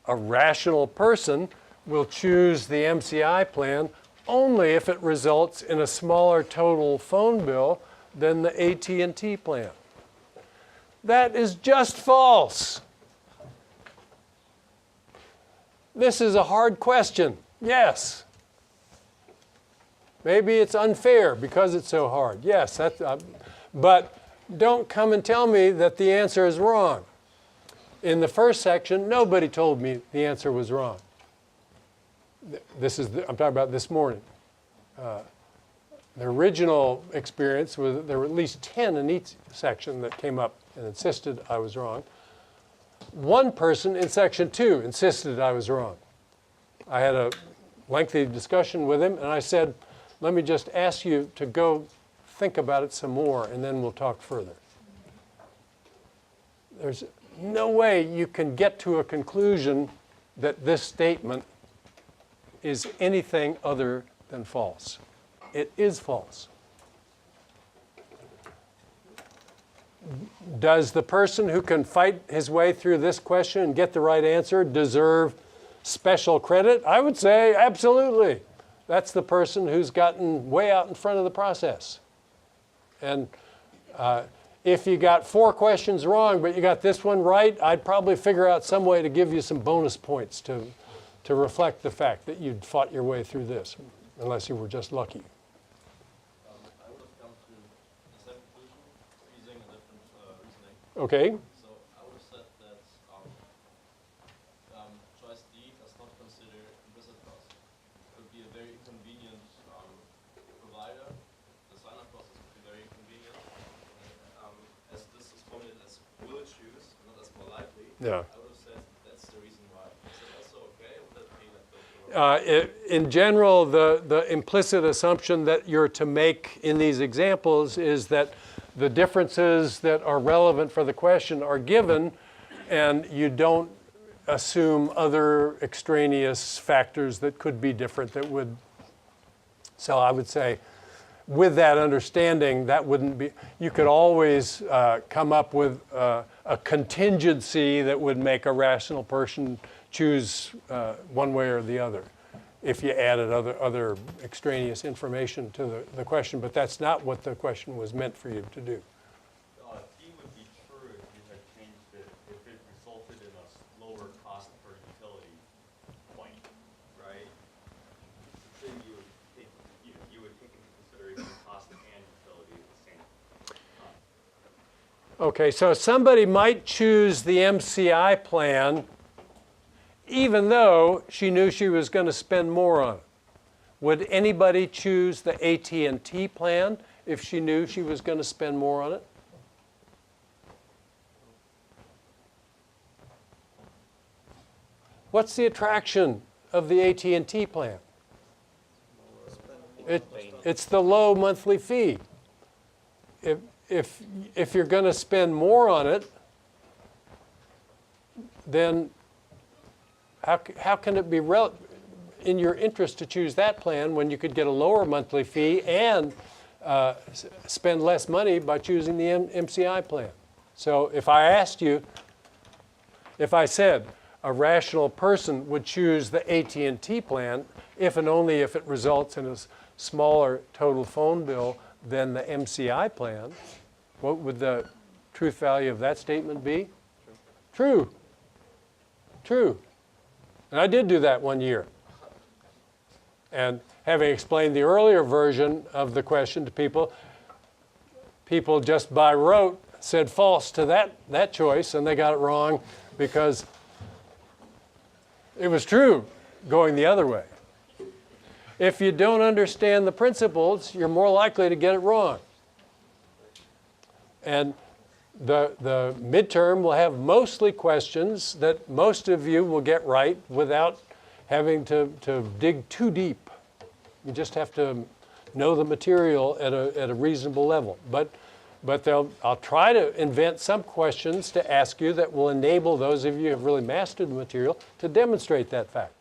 A rational person will choose the MCI plan only if it results in a smaller total phone bill than the AT&T plan. That is just false. This is a hard question. Yes. Maybe it's unfair because it's so hard. Yes, but don't come and tell me that the answer is wrong. In the first section, nobody told me the answer was wrong. I'm talking about this morning. The original experience was there were at least 10 in each section that came up and insisted I was wrong. One person in section 2 insisted I was wrong. I had a lengthy discussion with him, and I said, let me just ask you to go think about it some more, and then we'll talk further. There's no way you can get to a conclusion that this statement is anything other than false. It is false. Does the person who can fight his way through this question and get the right answer deserve special credit? I would say absolutely. That's the person who's gotten way out in front of the process. And if you got 4 questions wrong, but you got this one right, I'd probably figure out some way to give you some bonus points to reflect the fact that you'd fought your way through this, unless you were just lucky. I would have come to the same conclusion using a different reasoning. Okay. So I would have said that choice D does not consider implicit cost. It would be a very inconvenient provider. The sign-up process would be very inconvenient. As this is formulated as will choose, not as more likely, Yeah. I would have said that's the reason why. Is that also okay? Or would that be like In general, the implicit assumption that you're to make in these examples is that the differences that are relevant for the question are given, and you don't assume other extraneous factors that could be different that would. So I would say with that understanding, that wouldn't be, you could always come up with a contingency that would make a rational person choose one way or the other if you added other extraneous information to the question. But that's not what the question was meant for you to do. D would be true if you had changed it, if it resulted in a lower cost per utility point, right? Then you would take into consideration cost and utility at the same time. Okay, so somebody might choose the MCI plan even though she knew she was going to spend more on it. Would anybody choose the AT&T plan if she knew she was going to spend more on it? What's the attraction of the AT&T plan? It's the low monthly fee. If you're going to spend more on it, then how can it be in your interest to choose that plan when you could get a lower monthly fee and spend less money by choosing the MCI plan? So if I asked you, if I said a rational person would choose the AT&T plan if and only if it results in a smaller total phone bill than the MCI plan, what would the truth value of that statement be? True. True. And I did do that one year. And having explained the earlier version of the question to people, people just by rote said false to that choice, and they got it wrong because it was true going the other way. If you don't understand the principles, you're more likely to get it wrong. And the midterm will have mostly questions that most of you will get right without having to dig too deep. You just have to know the material at a reasonable level. But I'll try to invent some questions to ask you that will enable those of you who have really mastered the material to demonstrate that fact.